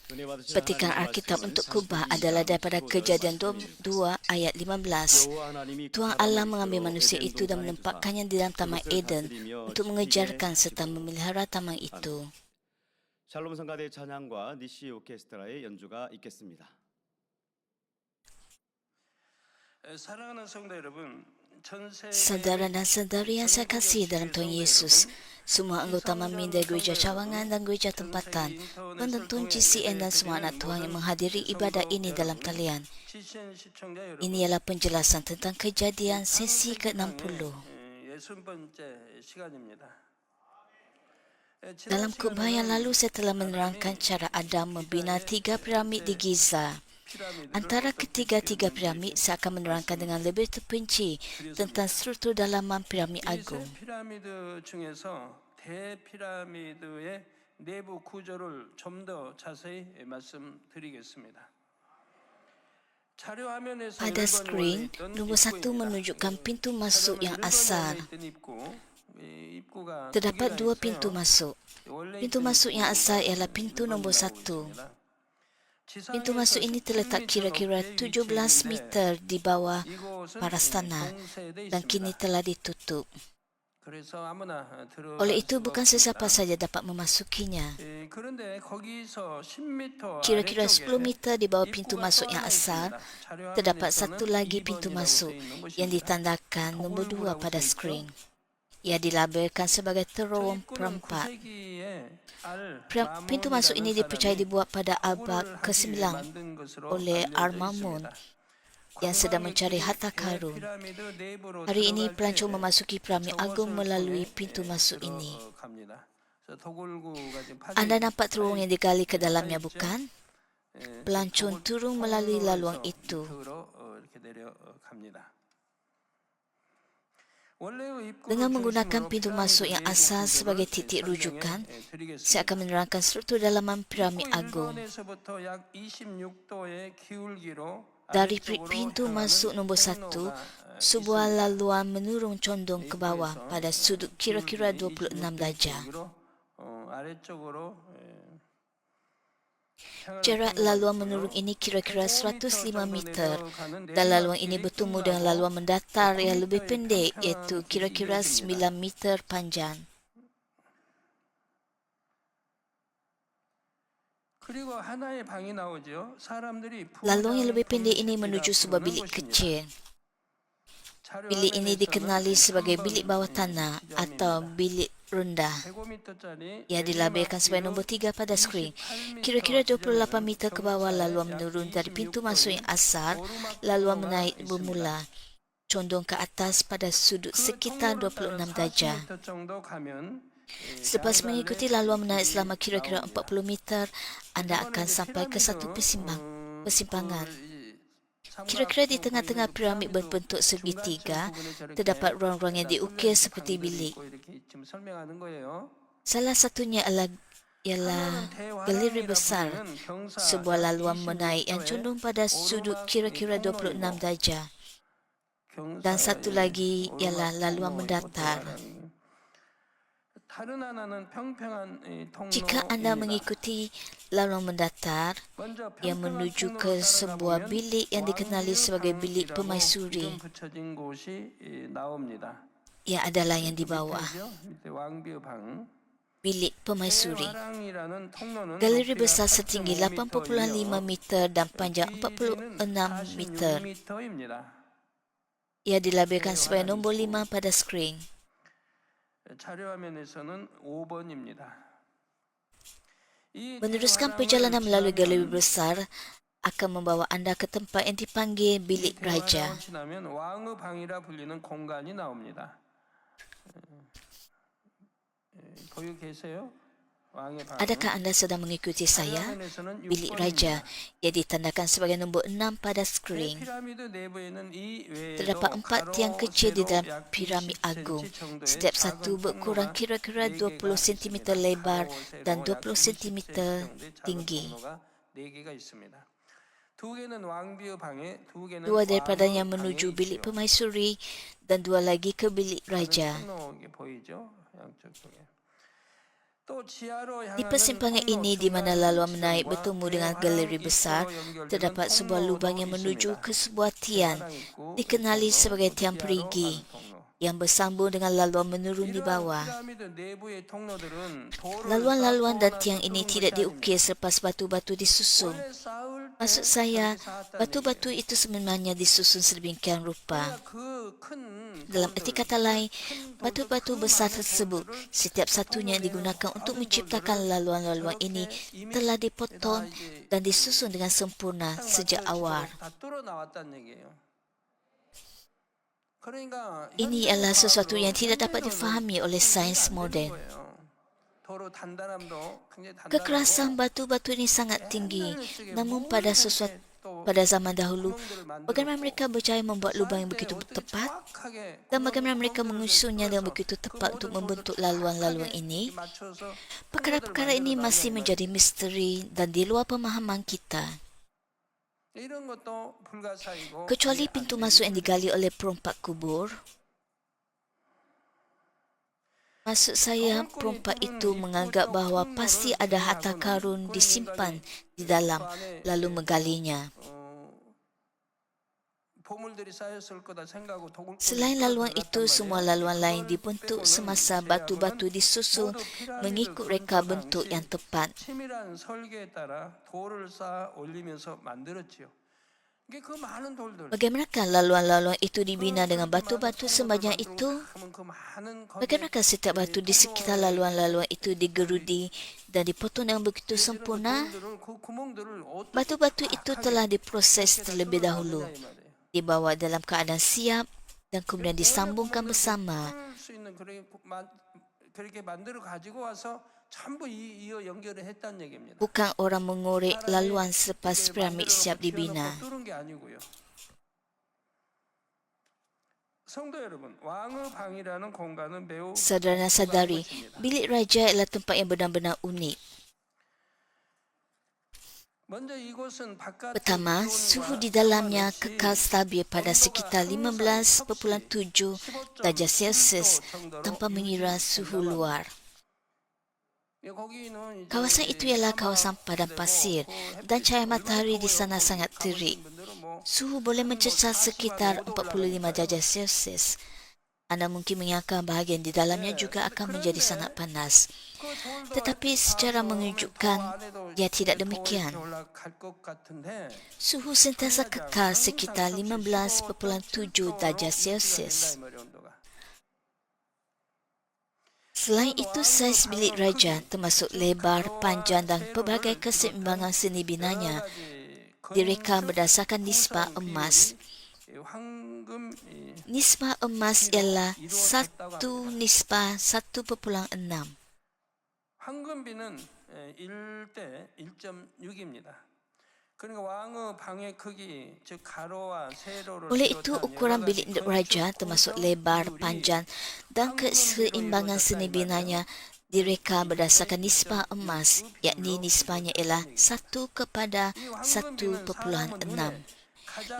Petikan Alkitab untuk Kubah adalah daripada Kejadian 2 ayat 15. Tuhan Allah mengambil manusia itu dan menempatkannya di dalam Taman Eden untuk mengejarkan serta memelihara taman itu. 샬롬 성가대의 찬양과 니시 오케스트라의 연주가 있겠습니다. 사랑하는 성도 여러분, Saudara dan saudari yang saya kasih dalam Tuhan Yesus, semua anggota Mamin dari Gereja Cawangan dan Gereja Tempatan, penonton GCN dan semua anak Tuhan yang menghadiri ibadah ini dalam talian. Ini ialah penjelasan tentang kejadian sesi ke-60. Dalam khutbah yang lalu saya telah menerangkan cara Adam membina 3 piramid di Giza. Antara ketiga-tiga piramid, saya akan menerangkan dengan lebih terperinci tentang struktur dalaman piramid agung. 피라미드 중에서 대피라미드의 내부 구조를 좀 더 자세히 말씀드리겠습니다. 자료 화면에서 Pada skrin, nombor 1 menunjukkan pintu masuk yang asal. Terdapat 2 pintu masuk. Pintu masuk yang asal ialah pintu nombor 1. Pintu masuk ini terletak kira-kira 17 meter di bawah paras tanah dan kini telah ditutup. Oleh itu, bukan sesiapa saja dapat memasukinya. Kira-kira 10 meter di bawah pintu masuk yang asal, terdapat satu lagi pintu masuk yang ditandakan nombor 2 pada skrin. Ia dilabelkan sebagai terowong perempat. Pintu masuk ini dipercayai dibuat pada abad ke-9 oleh Armamun yang sedang mencari harta karun. Hari ini pelancong memasuki piramid agung melalui pintu masuk ini. Anda nampak terowong yang digali ke dalamnya, bukan? Pelancong turun melalui laluan itu. Dengan menggunakan pintu masuk yang asal sebagai titik rujukan, saya akan menerangkan struktur dalaman piramid agung. Dari pintu masuk nombor 1, sebuah laluan menurun condong ke bawah pada sudut kira-kira 26 darjah. Jarak laluan menurun ini kira-kira 105 meter dan laluan ini bertemu dengan laluan mendatar yang lebih pendek iaitu kira-kira 9 meter panjang. Laluan yang lebih pendek ini menuju sebuah bilik kecil. Bilik ini dikenali sebagai bilik bawah tanah atau bilik rendah. Ia dilabelkan sebagai nombor 3 pada skrin. Kira-kira 28 meter ke bawah laluan menurun dari pintu masuk yang asal, laluan menaik bermula, condong ke atas pada sudut sekitar 26 darjah. Selepas mengikuti laluan menaik selama kira-kira 40 meter, anda akan sampai ke satu persimpangan. Kira-kira di tengah-tengah piramid berbentuk segitiga, terdapat ruang-ruang yang diukir seperti bilik. Salah satunya ialah galeri besar, sebuah laluan menaik yang condong pada sudut kira-kira 26 darjah. Dan satu lagi ialah laluan mendatar. Jika anda mengikuti laluan mendatar yang menuju ke sebuah bilik yang dikenali sebagai bilik permaisuri, ia adalah yang di bawah. Bilik permaisuri. Galeri besar setinggi 8,5 meter dan panjang 46 meter. Ia dilabelkan sebagai nombor 5 pada skrin. Meneruskan perjalanan melalui galeri besar akan membawa anda ke tempat yang dipanggil bilik raja. Adakah anda sedang mengikuti saya? Bilik raja yang ditandakan sebagai nombor 6 pada skrin. Terdapat 4 tiang kecil di dalam piramid agung. Setiap satu berkurang kira-kira 20 cm lebar dan 20 cm tinggi. 2 daripadanya menuju bilik permaisuri dan 2 lagi ke bilik raja. Di persimpangan ini di mana laluan menaik bertemu dengan galeri besar, terdapat sebuah lubang yang menuju ke sebuah tiang, dikenali sebagai tiang perigi, yang bersambung dengan laluan menurun di bawah. Laluan-laluan dan tiang ini tidak diukir selepas batu-batu disusun. Maksud saya, batu-batu itu sebenarnya disusun sedemikian rupa. Dalam erti kata lain, batu-batu besar tersebut, setiap satunya digunakan untuk menciptakan laluan-laluan ini telah dipotong dan disusun dengan sempurna sejak awal. Ini adalah sesuatu yang tidak dapat difahami oleh sains moden. Kekerasan batu-batu ini sangat tinggi, namun pada zaman dahulu, bagaimana mereka berjaya membuat lubang yang begitu tepat dan bagaimana mereka menyusunnya dengan begitu tepat untuk membentuk laluan-laluan ini? Perkara-perkara ini masih menjadi misteri dan di luar pemahaman kita. Kecuali pintu masuk yang digali oleh perompak kubur. Maksud saya, perompak itu menganggap bahawa pasti ada harta karun disimpan di dalam, lalu menggalinya. Selain laluan itu, semua laluan lain dibentuk semasa batu-batu disusun mengikut reka bentuk yang tepat. Bagaimanakah laluan-laluan itu dibina dengan batu-batu sebanyak itu? Bagaimanakah setiap batu di sekitar laluan-laluan itu digerudi dan dipotong dengan begitu sempurna? Batu-batu itu telah diproses terlebih dahulu, dibawa dalam keadaan siap dan kemudian disambungkan bersama. Bukan orang mengorek laluan selepas piramid siap dibina. Saudara-saudari, bilik raja adalah tempat yang benar-benar unik. Pertama, suhu di dalamnya kekal stabil pada sekitar 15.7 darjah Celsius tanpa mengira suhu luar. Kawasan itu ialah kawasan padang pasir dan cahaya matahari di sana sangat terik. Suhu boleh mencecah sekitar 45 darjah Celsius. Anda mungkin menyangka bahagian di dalamnya juga akan menjadi sangat panas. Tetapi secara mengejutkan, ia tidak demikian. Suhu sentiasa kekal sekitar 15.7 darjah Celsius. Selain itu, saiz bilik raja termasuk lebar, panjang dan pelbagai keseimbangan seni binanya direka berdasarkan nisbah emas. Nisbah emas ialah 1:1.6. 황금비는 1대 1.6입니다. Oleh itu, ukuran bilik raja termasuk lebar, panjang dan keseimbangan seni binanya direka berdasarkan nisbah emas, yakni nisbahnya ialah 1:1.6.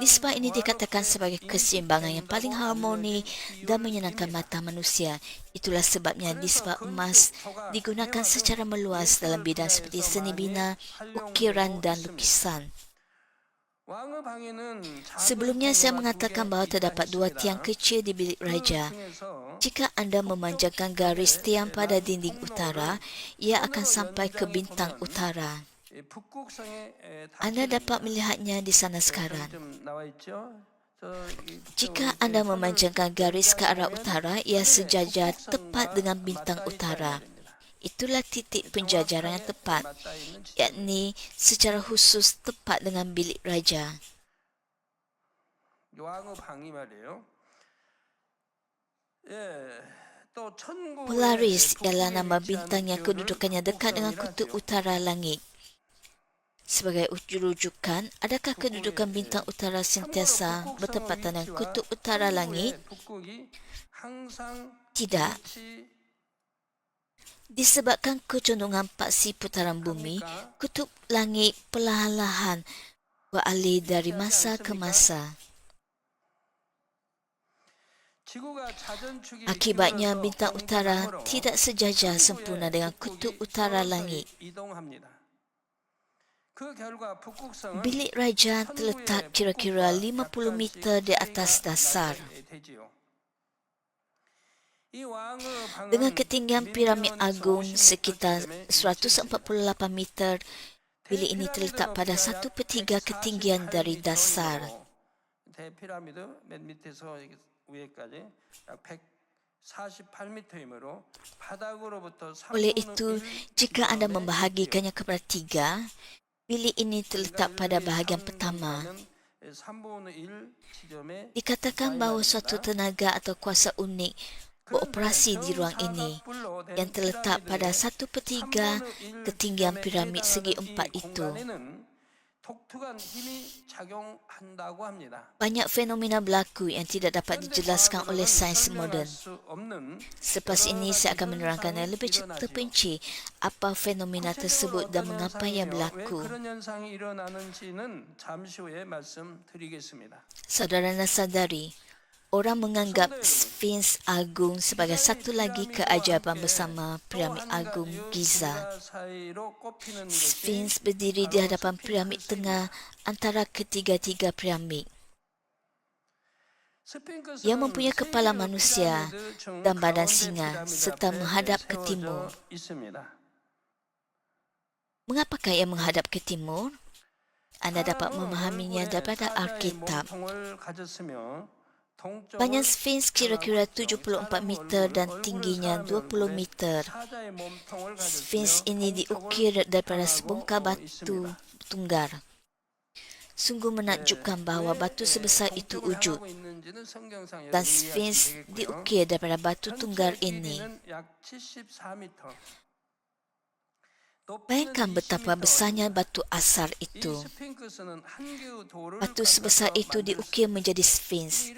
Nisbah ini dikatakan sebagai keseimbangan yang paling harmoni dan menyenangkan mata manusia. Itulah sebabnya nisbah emas digunakan secara meluas dalam bidang seperti seni bina, ukiran dan lukisan. Sebelumnya saya mengatakan bahawa terdapat dua tiang kecil di bilik raja. Jika anda memanjangkan garis tiang pada dinding utara, ia akan sampai ke bintang utara. Anda dapat melihatnya di sana sekarang. Jika anda memanjangkan garis ke arah utara, ia sejajar tepat dengan bintang utara. Itulah titik penjajaran yang tepat, yakni secara khusus tepat dengan bilik raja. Polaris ialah nama bintang yang kedudukannya dekat dengan kutub utara langit. Sebagai rujukan, adakah kedudukan bintang utara sentiasa bertepatan dengan kutub utara langit? Tidak. Disebabkan kecondongan paksi putaran bumi, kutub langit perlahan-lahan beralih dari masa ke masa. Akibatnya, bintang utara tidak sejajar sempurna dengan kutub utara langit. Bilik raja terletak kira-kira 50 meter di atas dasar. Dengan ketinggian piramid agung sekitar 148 meter, bilik ini terletak pada 1/3 ketinggian dari dasar. Oleh itu, jika anda membahagikannya kepada 3, bilik ini terletak pada bahagian pertama. Dikatakan bahawa suatu tenaga atau kuasa unik beroperasi di ruang ini yang terletak pada 1/3 ketinggian piramid segi empat itu. Banyak fenomena berlaku yang tidak dapat dijelaskan oleh sains moden. Selepas ini saya akan menerangkan yang lebih terperinci apa fenomena tersebut dan mengapa ia berlaku. Saudara dan saudari, orang menganggap Sphinx Agung sebagai satu lagi keajaiban bersama Piramid Agung Giza. Sphinx berdiri di hadapan piramid tengah antara ketiga-tiga piramid. Ia mempunyai kepala manusia dan badan singa serta menghadap ke timur. Mengapakah ia menghadap ke timur? Anda dapat memahaminya daripada Alkitab. Panjang Sphinx kira-kira 74 meter dan tingginya 20 meter. Sphinx ini diukir daripada sebongkah batu tunggar. Sungguh menakjubkan bahawa batu sebesar itu wujud. Dan Sphinx diukir daripada batu tunggar ini. Bayangkan betapa besarnya batu asar itu. Batu sebesar itu diukir menjadi Sphinx.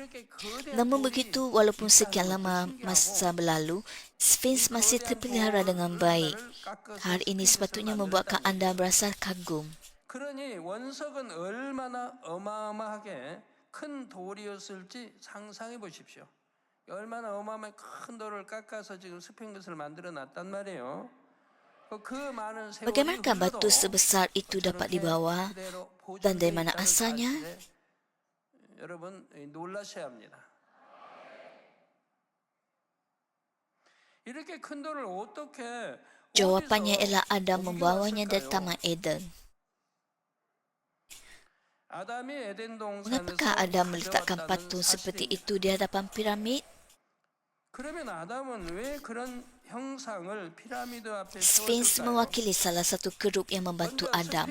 Namun begitu, walaupun sekian lama masa berlalu, Sphinx masih terpelihara dengan baik. Hal ini sepatutnya membuatkan anda berasa kagum. 그러니 원석은 얼마나 어마어마하게 큰 돌이었을지 상상해 보십시오. 얼마나 어마어마한 큰 돌을 깎아서 지금 스핑크스를 만들어 놨단 말이에요. Bagaimanakah batu sebesar itu dapat dibawa dan dari mana asalnya? 여러분 놀라셔야 합니다. 이렇게 큰 돌을 어떻게 Jawapannya ialah Adam membawanya dari Taman Eden. Mengapakah Adam meletakkan patung seperti itu di hadapan piramid? Sphinx mewakili salah satu kerup yang membantu Adam.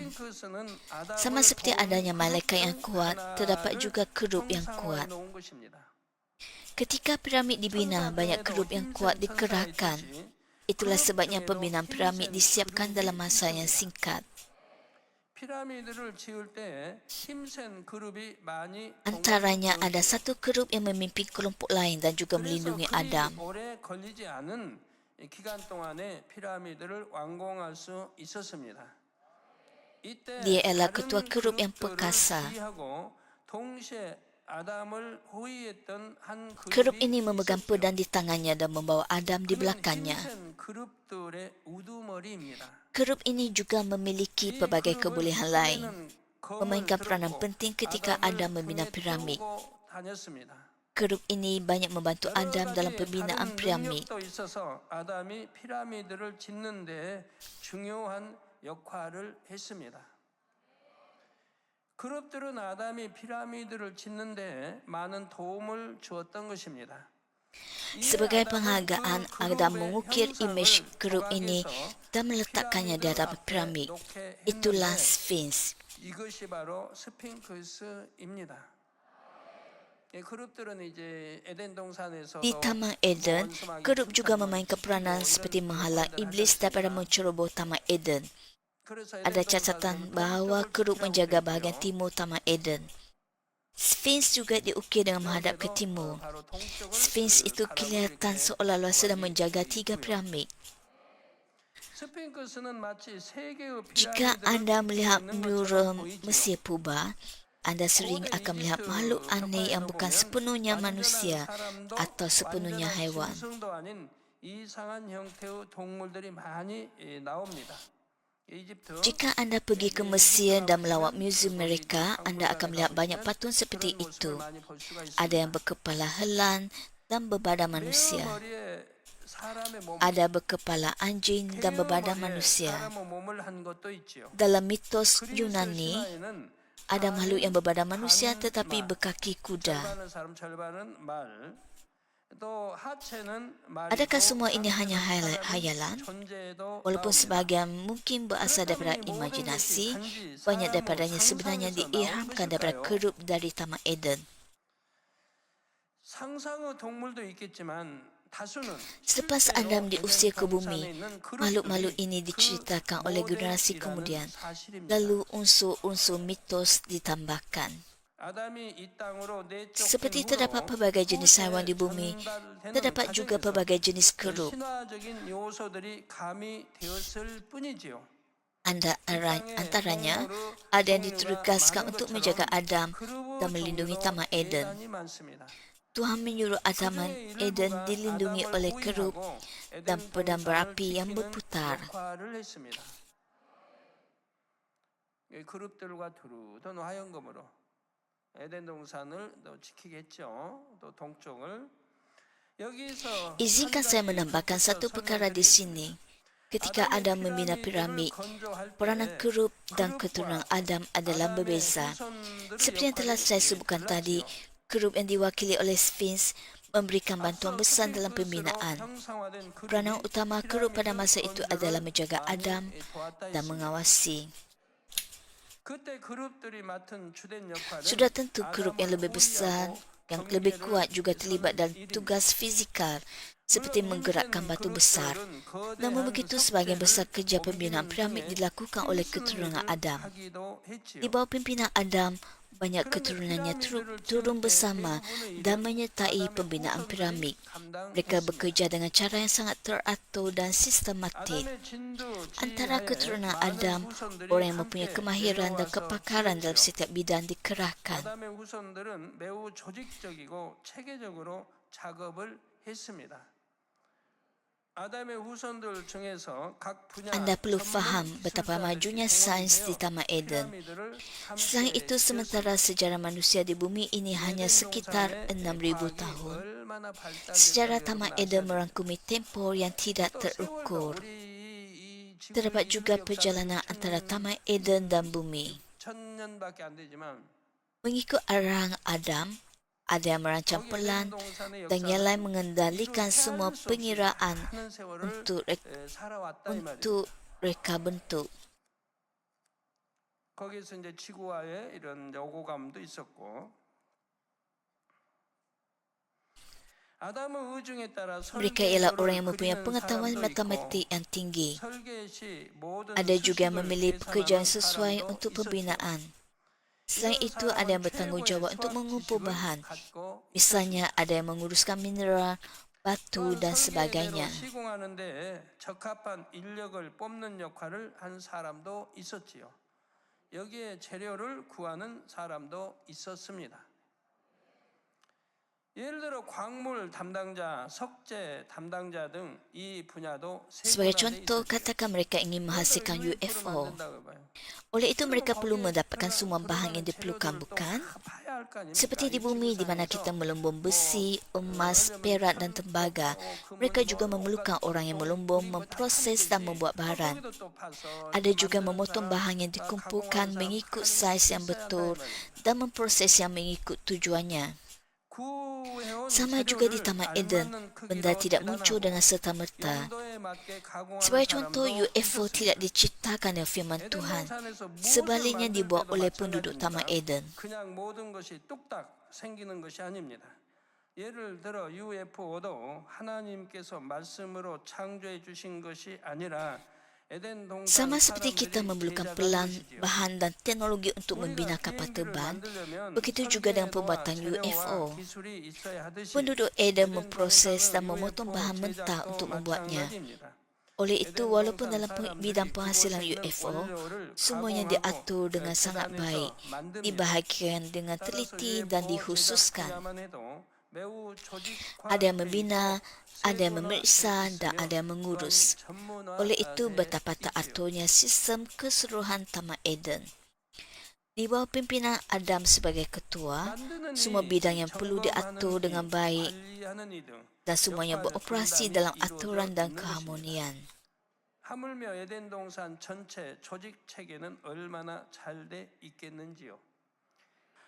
Sama seperti adanya malaikat yang kuat, terdapat juga kerup yang kuat. Ketika piramid dibina, banyak kerup yang kuat dikerahkan. Itulah sebabnya pembinaan piramid disiapkan dalam masa yang singkat. Antaranya ada satu kerup yang memimpin kelompok lain dan juga melindungi Adam. Dia ialah ketua kerup yang perkasa. Kerup ini memegang pedang di tangannya dan membawa Adam di belakangnya. Kerup ini juga memiliki pelbagai kebolehan lain, memainkan peranan penting ketika Adam membina piramid. Kerup ini banyak membantu Adam dalam pembinaan piramid. 그룹들은 아담이 피라미드를 짓는데 많은 도움을 주었던 것입니다. Sebagai penghargaan, Adam mengukir imej kerup ini dan meletakkannya di hadapan piramid. Itulah Sphinx. 이것이 바로 스핑크스입니다. Di Taman Eden, kerup juga memainkan peranan seperti menghalang iblis daripada menceroboh Taman Eden. Ada catatan bahawa kerup menjaga bahagian timur Taman Eden. Sphinx juga diukir dengan menghadap ke timur. Sphinx itu kelihatan seolah-olah sedang menjaga 3 piramid. Jika anda melihat mural Mesir Purba, Anda sering akan melihat makhluk aneh yang bukan sepenuhnya manusia atau sepenuhnya haiwan. 짐승도 아닌 이상한 형태의 동물들이 많이 나옵니다. 이집트 Jika anda pergi ke Mesir dan melawat muzium mereka, anda akan melihat banyak patung seperti itu. 많이 볼 수가 Ada yang berkepala helan dan berbadan manusia. 머리에 사람의 몸, Ada berkepala anjing dan 베어 berbadan 머리에 manusia. 사람의 몸을 한 것도 있지요. Dalam mitos 그리스 Yunani, 신화에는 ada makhluk yang berbadan manusia 간 tetapi 말, berkaki kuda. 절반은 사람 절반은 말. 또 하체는 말이고 Adakah semua ini 가운데는 hanya 사람의 hayalan? 존재도 Walaupun 나옵니다. sebahagian mungkin berasal daripada imajinasi, banyak daripadanya sebenarnya diilhamkan daripada kerup dari Taman Eden. 상상의 동물도 있겠지만 다수는 Selepas 실제로 Adam diusir ke 에덴 bumi, 동산에 있는 makhluk-makhluk 그룹들이 ini 그 diceritakan oleh generasi 모델이라는 kemudian. 사실입니다. Lalu unsur-unsur mitos ditambahkan. 아담이 이 땅으로 내쫓긴 Seperti 후로 terdapat pelbagai jenis haiwan di bumi, 전달되는 terdapat juga 과정에서 pelbagai jenis 그 kerup. 신화적인 요소들이 가미되었을 뿐이지요. Antaranya, ada yang ditugaskan untuk menjaga Adam dan melindungi Taman Eden. Tuhan menyuruh Adam dan Eden dilindungi oleh kerup dan pedang berapi yang berputar. 그룹들과 두루던 화염검으로 에덴 동산을 또 지키겠죠. 또 동쪽을 여기서 Izinkan saya menambahkan satu perkara di sini. Ketika Adam membina piramid, peranan kerup dan keturunan Adam adalah berbeza. Seperti yang telah saya sebutkan tadi, kerup yang diwakili oleh Sphinx memberikan bantuan besar dalam pembinaan. Peranan utama kerup pada masa itu adalah menjaga Adam dan mengawasi. Sudah tentu kerup yang lebih besar, yang lebih kuat juga terlibat dalam tugas fizikal seperti menggerakkan batu besar. Namun begitu, sebahagian besar kerja pembinaan piramid dilakukan oleh keturunan Adam. Di bawah pimpinan Adam, banyak keturunannya turun bersama dan menyertai pembinaan piramid. Mereka bekerja dengan cara yang sangat teratur dan sistematik. Antara keturunan Adam, orang yang mempunyai kemahiran dan kepakaran dalam setiap bidang dikerahkan. 아담의 후손들은 매우 조직적이고 체계적으로 작업을 했습니다. 아담의 후손들 중에서 각 분야 Anda perlu faham betapa majunya sains di Taman Eden. Selain itu, sementara sejarah manusia di bumi ini hanya sekitar 6,000 tahun. Sejarah Taman Eden merangkumi tempoh yang tidak terukur. Terdapat juga perjalanan antara Taman Eden dan bumi. Mengikut arahan Adam, ada yang merancang pelan dan yang lain mengendalikan semua pengiraan untuk reka bentuk. 거기서 이제 지구와의 이런 오고감도 있었고 아담의 의중에 따라 Mereka ialah orang yang mempunyai pengetahuan matematik yang tinggi. Ada juga yang memilih pekerjaan sesuai untuk pembinaan. Selain itu, ada yang bertanggungjawab untuk mengumpul bahan. Misalnya, ada yang menguruskan mineral, batu dan sebagainya. 시공하는데 적합한 인력을 뽑는 역할을 한 사람도 있었지요. 여기에 재료를 구하는 사람도 있었습니다. 예를 들어 광물 담당자, 석재 담당자 등 이 분야도 Sebagai contoh, katakan mereka ingin menghasilkan UFO. Oleh itu, mereka perlu mendapatkan semua bahan yang diperlukan, bukan? Seperti di bumi di mana kita melumbung besi, emas, perak dan tembaga, mereka juga memerlukan orang yang melumbung, memproses dan membuat baharan. Ada juga memotong bahan yang dikumpulkan mengikut saiz yang betul dan memproses yang mengikut tujuannya. Sama juga di Taman Eden, benda tidak muncul dengan serta-merta. Sebagai contoh, UFO tidak diciptakan dengan firman Tuhan. Sebaliknya dibuat oleh penduduk Taman Eden. 그냥 모든 것이 뚝딱 생기는 것이 아닙니다. 예를 들어 UFO도 하나님께서 말씀으로 창조해 주신 것이 아니라 Sama seperti kita memerlukan pelan, bahan dan teknologi untuk membina kapal terbang, begitu juga dengan pembuatan UFO. Penduduk Eden memproses dan memotong bahan mentah untuk membuatnya. Oleh itu, walaupun dalam bidang penghasilan UFO, semuanya diatur dengan sangat baik, dibahagikan dengan teliti dan dikhususkan. Ada yang membina, ada yang memeriksa dan ada yang mengurus. Oleh itu, betapa teraturnya sistem keseluruhan Taman Eden. Di bawah pimpinan Adam sebagai ketua, semua bidang yang perlu diatur dengan baik dan semuanya beroperasi dalam aturan dan keharmonian. 하물며 에덴 동산 전체 조직 체계는 얼마나 잘 돼 있겠는지요.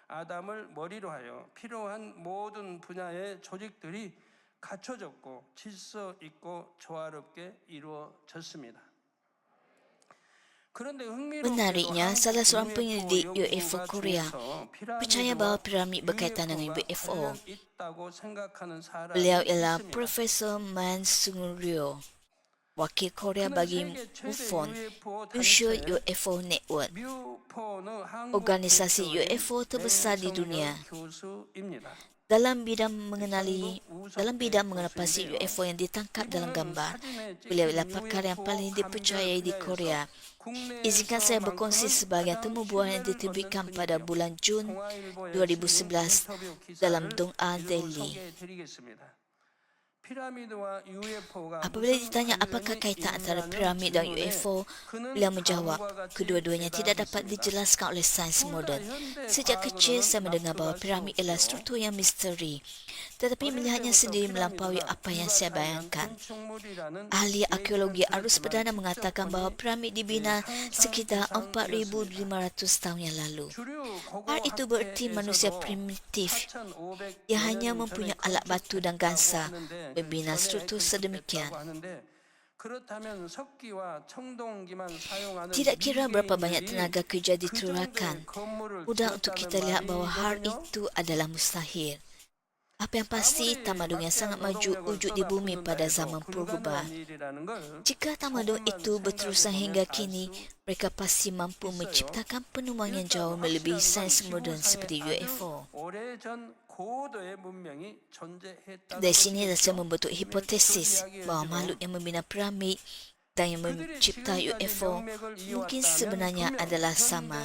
아담을 머리로 하여 필요한 모든 분야의 조직들이 갖춰졌고 질서 있고 조화롭게 이루어졌습니다. Menariknya, salah seorang penyelidik UFO Korea percaya bahawa piramid berkaitan dengan UFO. Beliau ialah Profesor Man Sung-ryo, wakil Korea bagi MUFON, Unsur UFO Network, organisasi UFO terbesar di dunia. Dalam bidang mengenai pasti UFO yang ditangkap dalam gambar, beliau ialah pakar yang paling dipercayai di Korea. Izinkan saya berkongsi sebahagian temu buah yang diterbitkan pada bulan Jun 2011 dalam Dong'a Daily. Apabila ditanya apakah kaitan antara piramid dan UFO, beliau menjawab, kedua-duanya tidak dapat dijelaskan oleh sains moden. Sejak kecil saya mendengar bahawa piramid ialah struktur yang misteri, tetapi melihatnya sendiri melampaui apa yang saya bayangkan. Ahli arkeologi Arus Perdana mengatakan bahawa piramid dibina sekitar 4,500 tahun yang lalu. Hal itu bererti manusia primitif yang hanya mempunyai alat batu dan gangsa membina struktur sedemikian. Tidak kira berapa banyak tenaga kerja diterurahkan, mudah untuk kita lihat bahawa hal itu adalah mustahil. Apa yang pasti, tamadun yang sangat maju wujud di bumi pada zaman purba. Jika tamadun itu berterusan hingga kini, mereka pasti mampu menciptakan penemuan yang jauh melebihi sains moden seperti UFO. Dari sini saya membentuk hipotesis bahawa makhluk yang membina piramid dan yang mencipta UFO mungkin sebenarnya adalah sama.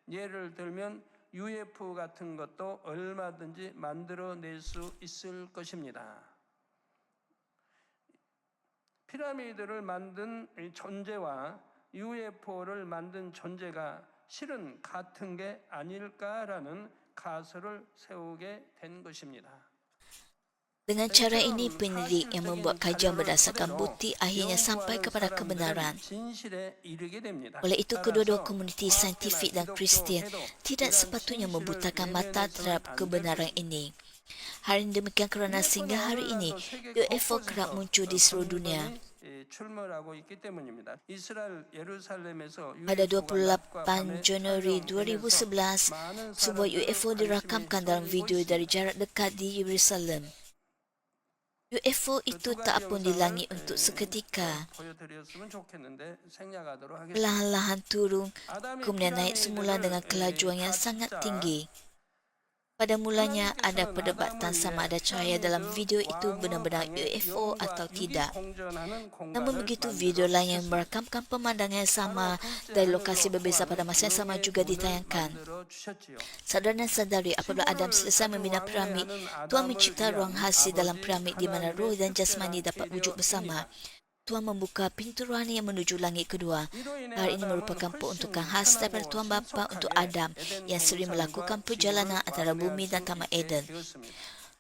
예를 들면 UFO 같은 것도 얼마든지 만들어낼 수 있을 것입니다. 피라미드를 만든 존재와 UFO를 만든 존재가 실은 같은 게 아닐까라는 가설을 세우게 된 것입니다. Dengan cara ini, penyelidik yang membuat kajian berdasarkan bukti akhirnya sampai kepada kebenaran. Oleh itu, kedua-dua komuniti saintifik dan Kristian tidak sepatutnya membutakan mata terhadap kebenaran ini. Hal ini demikian kerana sehingga hari ini, UFO kerap muncul di seluruh dunia. Pada 28 Januari 2011, sebuah UFO dirakamkan dalam video dari jarak dekat di Yerusalem. UFO itu tak pun di langit untuk seketika. Perlahan-lahan turun, kemudian naik semula dengan kelajuan yang sangat tinggi. Pada mulanya ada perdebatan sama ada cahaya dalam video itu benar-benar UFO atau tidak. Namun begitu, video lain yang merakamkan pemandangan yang sama dari lokasi berbeza pada masa yang sama juga ditayangkan. Saudara dan saudari, apabila Adam selesai membina piramid, Tuhan mencipta ruang khas di dalam piramid di mana roh dan jasmani dapat wujud bersama. Tuhan membuka pintu rohani yang menuju langit kedua. Hal ini merupakan peruntukan khas daripada Tuhan Bapa untuk Adam yang sering melakukan perjalanan antara bumi dan Taman Eden.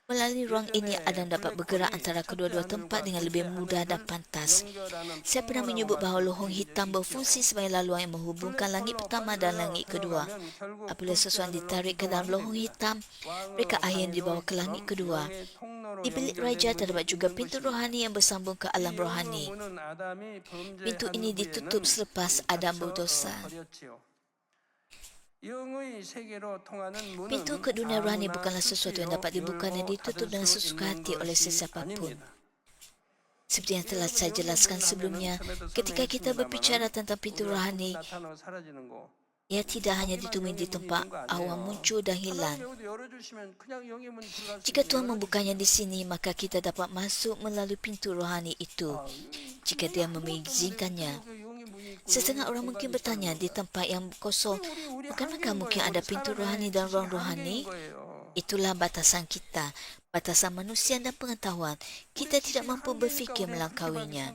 Melalui ruang ini, Adam dapat bergerak antara kedua-dua tempat dengan lebih mudah dan pantas. Saya pernah menyebut bahawa lohong hitam berfungsi sebagai laluan yang menghubungkan langit pertama dan langit kedua. Apabila seseorang ditarik ke dalam lohong hitam, mereka akhirnya dibawa ke langit kedua. Di bilik raja terdapat juga pintu rohani yang bersambung ke alam rohani. Pintu ini ditutup selepas Adam berdosa. Pintu ke dunia rohani bukanlah sesuatu yang dapat dibuka dan ditutup dengan sesuka hati oleh sesiapa pun. Seperti yang telah saya jelaskan sebelumnya, ketika kita berbicara tentang pintu rohani, Ia tidak hanya ditemui di tempat awam muncul dan hilang. Jika Tuhan membukanya di sini, maka kita dapat masuk melalui pintu rohani itu. Jika Dia mengizinkannya. Setengah orang mungkin bertanya, di tempat yang kosong, bukankah mungkin ada pintu rohani dan ruang rohani? Itulah batasan kita, batasan manusia dan pengetahuan. Kita tidak mampu berfikir melampauinya.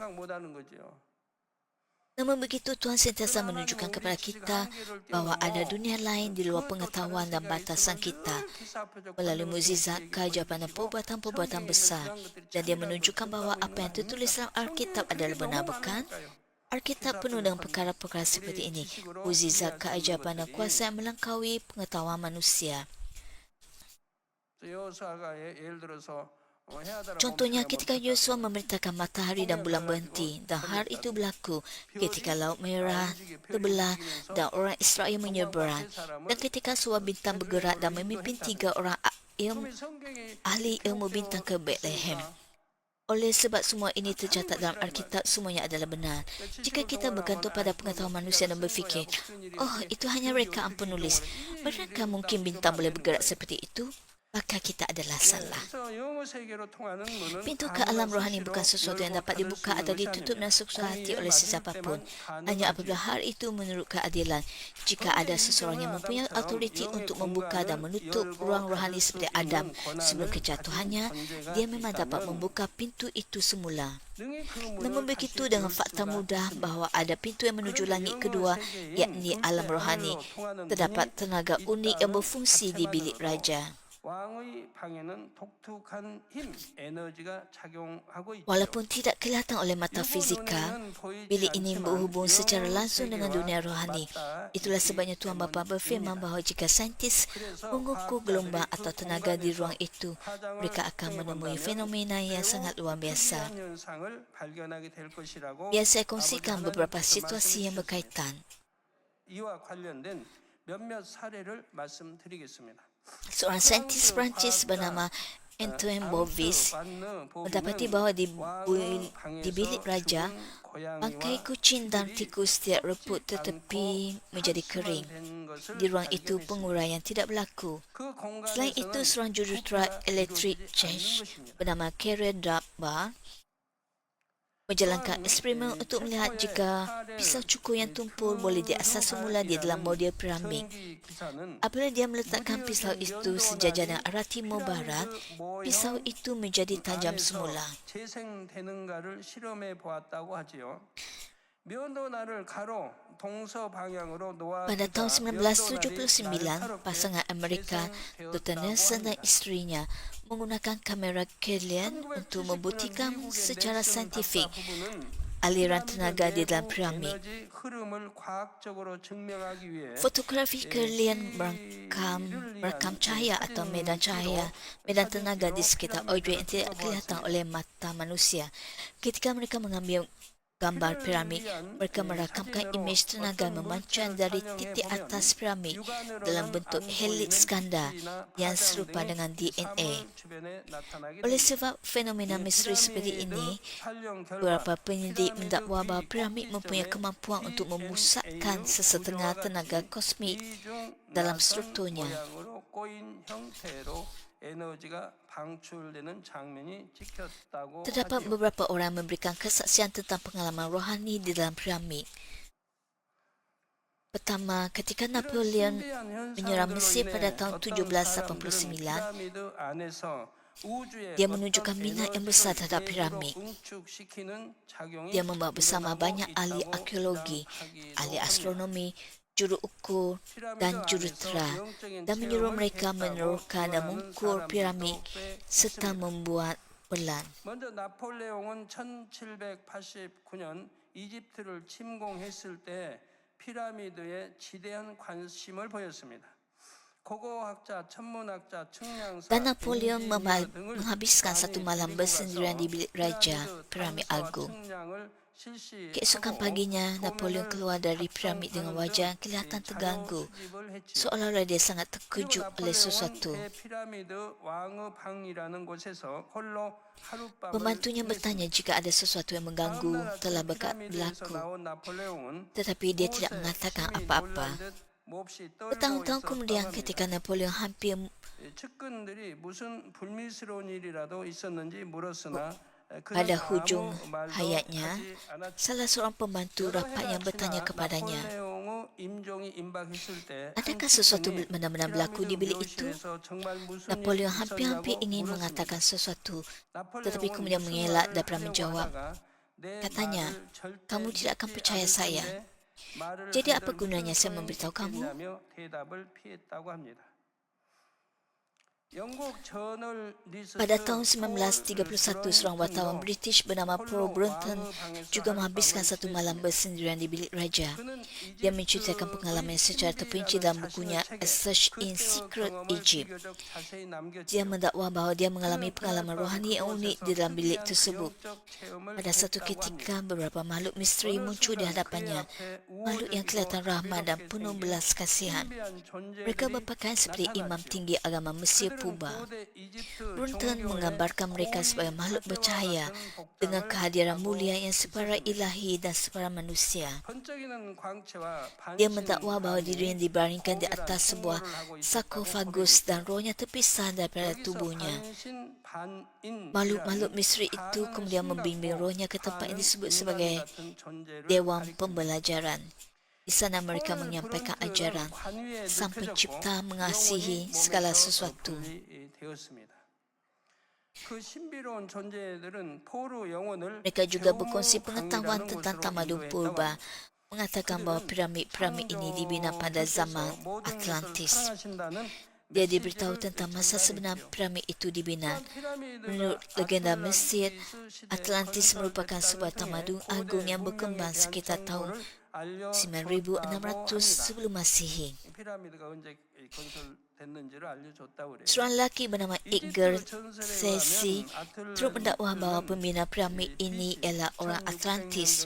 Namun begitu, Tuhan sentiasa menunjukkan kepada kita bahawa ada dunia lain di luar pengetahuan dan batasan kita melalui mukjizat, keajaiban dan perbuatan-perbuatan besar. Dan Dia menunjukkan bahawa apa yang tertulis dalam Alkitab adalah benar, bukan? Alkitab penuh dengan perkara-perkara seperti ini, mukjizat, keajaiban dan kuasa yang melangkaui pengetahuan manusia. Contohnya ketika Yosua memerintahkan matahari dan bulan berhenti dan hal itu berlaku ketika Laut Merah terbelah dan orang Israel menyeberang dan ketika sebuah bintang bergerak dan memimpin 3 orang ahli ilmu bintang ke Bethlehem. Oleh sebab semua ini tercatat dalam Alkitab, semuanya adalah benar. Jika kita bergantung pada pengetahuan manusia dan berfikir, oh, itu hanya rekaan penulis, benarkah mungkin bintang boleh bergerak seperti itu? Maka kita adalah salah. Pintu ke alam rohani bukan sesuatu yang dapat dibuka atau ditutup dengan sesuatu hati oleh sesiapa pun. Hanya apabila hal itu menurut keadilan. Jika ada seseorang yang mempunyai autoriti untuk membuka dan menutup ruang rohani seperti Adam sebelum kejatuhannya, dia memang dapat membuka pintu itu semula. Namun begitu dengan fakta mudah bahawa ada pintu yang menuju langit kedua, yakni alam rohani, terdapat tenaga unik yang berfungsi di bilik raja. Walaupun tidak kelihatan oleh mata fizikal, bilik ini berhubung secara langsung dengan dunia rohani. Itulah sebabnya Tuhan Bapa berfirman bahawa jika saintis mengukur gelombang atau tenaga di ruang itu, mereka akan menemui fenomena yang sangat luar biasa. Biar saya kongsikan beberapa situasi yang berkaitan. Seorang saintis Perancis bernama Antoine Bovis mendapati bahawa di bilik raja, bangkai kucing dan tikus tidak reput tetapi menjadi kering. Di ruang itu penguraian tidak berlaku. Selain itu, seorang jurutera elektrik Czech bernama Karen Darbar menjalankan eksperimen untuk melihat jika pisau cukur yang tumpul boleh diasas semula di dalam model piramid. Apabila dia meletakkan pisau itu sejajar dengan arah timur barat, pisau itu menjadi tajam semula. Pada tahun 1979, pasangan Amerika Dr. Nelson dan isterinya menggunakan kamera Kirlian untuk membuktikan secara saintifik aliran tenaga di dalam piramid. Fotografi Kirlian merekam cahaya atau medan tenaga di sekitar objek yang tidak kelihatan oleh mata manusia. Ketika mereka mengambil gambar piramid, mereka merakamkan imej tenaga memancar dari titik atas piramid dalam bentuk heliks ganda yang serupa dengan DNA. Oleh sebab fenomena misteri seperti ini, beberapa penyidik mendakwa bahawa piramid mempunyai kemampuan untuk memusatkan sesetengah tenaga kosmik dalam strukturnya. Terdapat beberapa orang memberikan kesaksian tentang pengalaman rohani di dalam piramid. Pertama, ketika Napoleon menyerang Mesir pada tahun 1789, dia menunjukkan minat yang besar terhadap piramid. Dia membawa bersama banyak ahli arkeologi, ahli astronomi, juru ukur dan jurutera dan menyuruh mereka meneroka dan mengukur piramid serta membuat pelan. 먼저 나폴레옹은 1789년 이집트를 침공했을 때 피라미드에 지대한 관심을 보였습니다. Dan Napoleon menghabiskan satu malam bersendirian di bilik raja Piramid Agung. Keesokan paginya, Napoleon keluar dari piramid dengan wajah yang kelihatan terganggu, seolah-olah dia sangat terkejut oleh sesuatu. Pembantunya bertanya jika ada sesuatu yang mengganggu telah berlaku, tetapi dia tidak mengatakan apa-apa. 몹시 떨고 Bertahun-tahun 있었다고 kemudian 합니다. ketika Napoleon hampir 측근들이 무슨 불미스러운 일이라도 있었는지 물었으나 그는 pada hujung 아무 말도 hayatnya, 하지 않았죠. salah seorang pembantu 여러 rapatnya 해가 bertanya 지나 kepadanya, 나폴레옹의 임종이 임박했을 때 adakah sesuatu benar-benar berlaku di bilik itu? Napoleon hampir-hampir ingin mengatakan sesuatu, tetapi kemudian mengelak dan pernah menjawab. Katanya, kamu tidak akan percaya saya. Jadi apa gunanya saya memberitahu kamu? Pada tahun 1931, seorang wartawan British bernama Paul Brunton juga menghabiskan satu malam bersendirian di bilik raja. Dia menceritakan pengalaman secara terperinci dalam bukunya A Search in Secret Egypt. Dia mendakwa bahawa dia mengalami pengalaman rohani yang unik di dalam bilik tersebut. Pada satu ketika, beberapa makhluk misteri muncul di hadapannya. Makhluk yang kelihatan rahmat dan penuh belas kasihan. Mereka berpakaian seperti imam tinggi agama Mesir purba. Brunton menggambarkan mereka sebagai makhluk bercahaya dengan kehadiran mulia yang separa ilahi dan separa manusia. Dia mendakwa bahawa dirinya dibaringkan di atas sebuah sarkofagus dan rohnya terpisah daripada tubuhnya. Makhluk-makhluk misteri itu kemudian membimbing rohnya ke tempat yang disebut sebagai Dewan Pembelajaran. Di sana mereka menyampaikan ajaran Sang Pencipta mengasihi segala sesuatu. Mereka juga berkongsi pengetahuan tentang tamadun purba, mengatakan bahawa piramid-piramid ini dibina pada zaman Atlantis. Dia diberitahu tentang masa sebenar piramid itu dibina. Menurut legenda Mesir, Atlantis merupakan sebuah tamadun agung yang berkembang sekitar tahun 9600 sebelum Masihi. Seorang lelaki bernama Edgar Cayce turut mendakwa bahawa pembina piramid ini ialah orang Atlantis.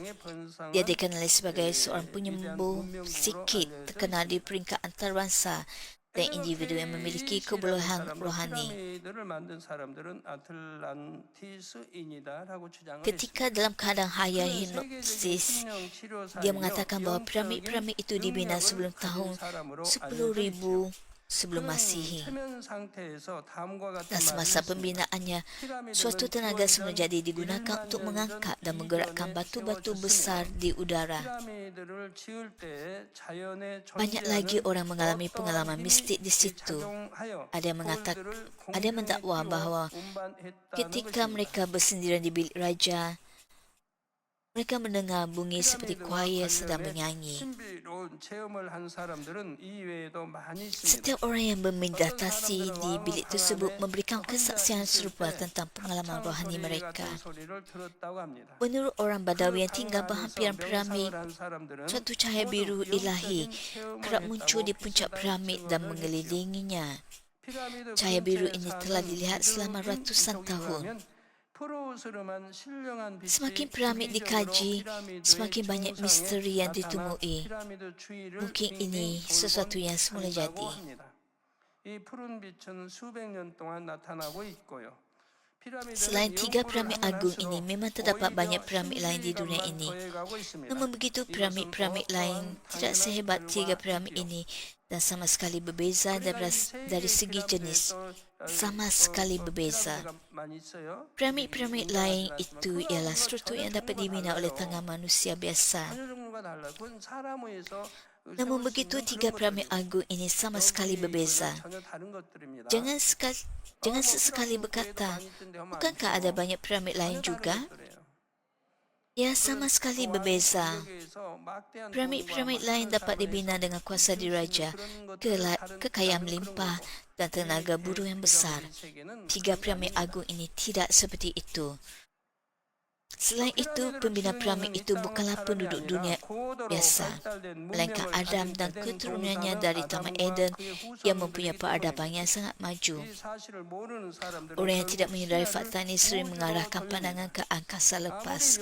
Dia dikenali sebagai seorang penyembuh psikik terkenal di peringkat antarabangsa dan individu yang memiliki kebolehan rohani. Ketika dalam keadaan haya hipnosis, dia mengatakan bahawa piramid-piramid itu dibina sebelum tahun 10,000 sebelum Masihi. Dan semasa pembinaannya, suatu tenaga semenjadi digunakan untuk mengangkat dan menggerakkan batu-batu besar di udara. Banyak lagi orang mengalami pengalaman mistik di situ. Ada yang mendakwa bahawa ketika mereka bersendirian di bilik raja, mereka mendengar bunyi seperti choir sedang menyanyi. Setiap orang yang memeditasi di bilik tersebut memberikan kesaksian serupa tentang pengalaman rohani mereka. Menurut orang Badawi yang tinggal berhampiran piramid, suatu cahaya biru ilahi kerap muncul di puncak piramid dan mengelilinginya. Cahaya biru ini telah dilihat selama ratusan tahun. Semakin piramid dikaji, semakin banyak misteri yang ditemui. Mungkin ini sesuatu yang semula jadi. Selain 3 piramid agung ini, memang terdapat banyak piramid lain di dunia ini. Namun begitu, piramid-piramid lain tidak sehebat 3 piramid ini dan sama sekali berbeza dari segi jenis. Sama sekali berbeza. Piramid-piramid lain itu ialah struktur yang dapat dibina oleh tangan manusia biasa. Namun begitu, 3 piramid agung ini sama sekali berbeza. Jangan sesekali berkata, bukankah ada banyak piramid lain juga? Ya, sama sekali berbeza. Piramid-piramid lain dapat dibina dengan kuasa diraja, kekayaan melimpah dan tenaga buruh yang besar. 3 piramid agung ini tidak seperti itu. Selain itu, pembina piramid itu bukanlah penduduk dunia biasa, melainkan Adam dan keturunannya dari Taman Eden yang mempunyai peradaban yang sangat maju. Orang yang tidak menyedari fakta ini sering mengarahkan pandangan ke angkasa lepas,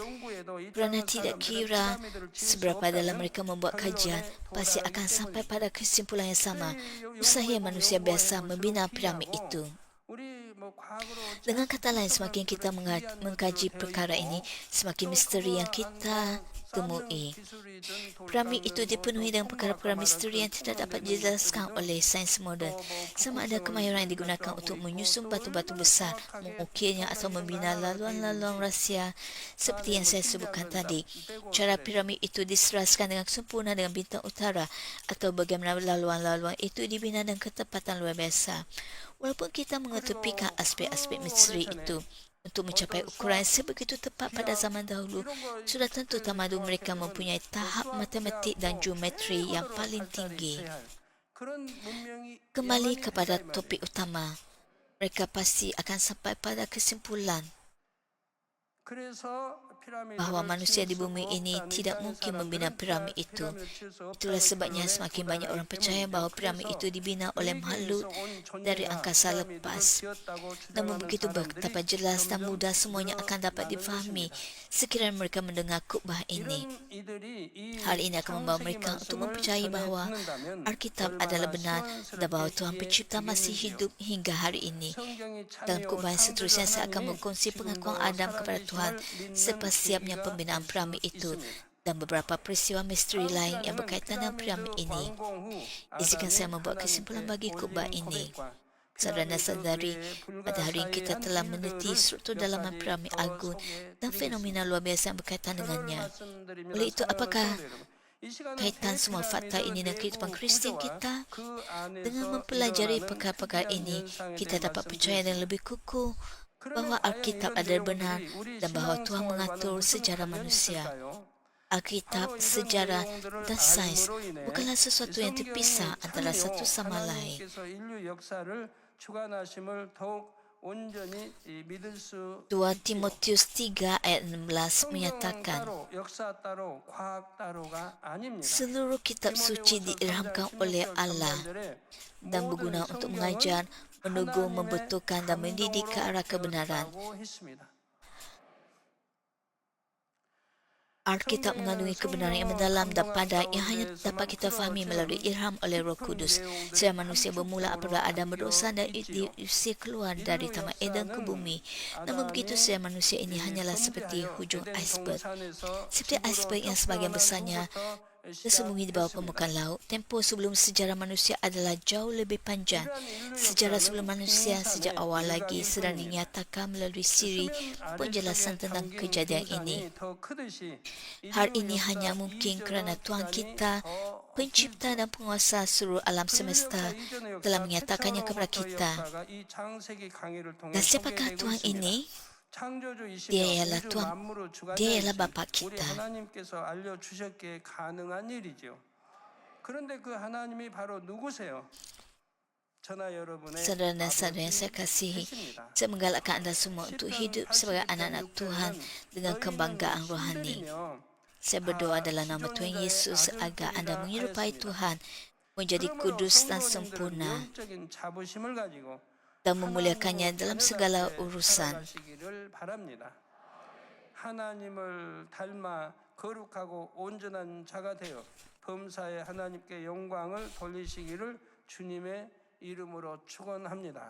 kerana tidak kira seberapa dalam mereka membuat kajian, pasti akan sampai pada kesimpulan yang sama. Mustahil manusia biasa membina piramid itu. Dengan kata lain, semakin kita mengkaji perkara ini, semakin misteri yang kita ditemui. Piramid itu dipenuhi dengan perkara-perkara misteri yang tidak dapat dijelaskan oleh sains moden. Sama ada kemahiran yang digunakan untuk menyusun batu-batu besar, mengukirnya atau membina laluan-laluan rahsia seperti yang saya sebutkan tadi. Cara piramid itu diseraskan dengan sempurna dengan bintang utara atau bagaimana laluan-laluan itu dibina dengan ketepatan luar biasa. Walaupun kita mengetepikan aspek-aspek misteri itu, untuk mencapai ukuran yang sebegitu tepat pada zaman dahulu, sudah tentu tamadun mereka mempunyai tahap matematik dan geometri yang paling tinggi. Kembali kepada topik utama, mereka pasti akan sampai pada kesimpulan bahawa manusia di bumi ini tidak mungkin membina piramid itu. Itulah sebabnya semakin banyak orang percaya bahawa piramid itu dibina oleh makhluk dari angkasa lepas. Namun begitu betapa jelas dan mudah semuanya akan dapat difahami sekiranya mereka mendengar khutbah ini. Hal ini akan membawa mereka untuk mempercayai bahawa Alkitab adalah benar dan bahawa Tuhan Pencipta masih hidup hingga hari ini. Dalam khutbah yang seterusnya, saya akan berkongsi pengakuan Adam kepada Tuhan selepas siapnya pembinaan piramid itu dan beberapa peristiwa misteri lain yang berkaitan dengan piramid ini. Izinkan saya membuat kesimpulan bagi khutbah ini. Saudara dan saudari, pada hari ini kita telah meneliti struktur dalaman piramid agung dan fenomena luar biasa yang berkaitan dengannya. Oleh itu, apakah kaitan semua fakta ini dengan kehidupan Kristian kita? Dengan mempelajari perkara-perkara ini, kita dapat percaya dengan lebih kukuh bahawa Alkitab adalah benar dan bahawa Tuhan mengatur sejarah manusia. Alkitab, sejarah dan sains bukanlah sesuatu yang terpisah antara satu sama lain. 2 Timotius 3 ayat 16 menyatakan, seluruh kitab suci diilhamkan oleh Allah dan berguna untuk mengajar, menegur, membetulkan dan mendidik ke arah kebenaran. Alkitab mengandungi kebenaran yang mendalam dan padat yang hanya dapat kita fahami melalui ilham oleh Roh Kudus. Sejarah manusia bermula apabila Adam berdosa dan diusir keluar dari Taman Eden ke bumi. Namun begitu, sejarah manusia ini hanyalah seperti hujung iceberg. Seperti iceberg yang sebahagian besarnya tersembunyi di bawah permukaan laut. Tempoh sebelum sejarah manusia adalah jauh lebih panjang. Sejarah sebelum manusia sejak awal lagi sedang dinyatakan melalui siri penjelasan tentang kejadian ini. Hal ini hanya mungkin kerana Tuhan kita, pencipta dan penguasa seluruh alam semesta, telah menyatakannya kepada kita. Dan siapakah Tuhan ini? Dia ialah Tuhan, dia ialah Bapa kita. Saudara dan saudara yang saya kasihi, saya menggalakkan anda semua untuk hidup sebagai anak-anak Tuhan dengan kebanggaan rohani. Saya berdoa dalam nama Tuhan Yesus agar anda menyerupai Tuhan, menjadi kudus dan sempurna, dan memuliakannya dalam segala urusan. 하나님을 닮아 거룩하고 온전한 자가 되어 범사에 하나님께 영광을 돌리시기를 주님의 이름으로 축원합니다.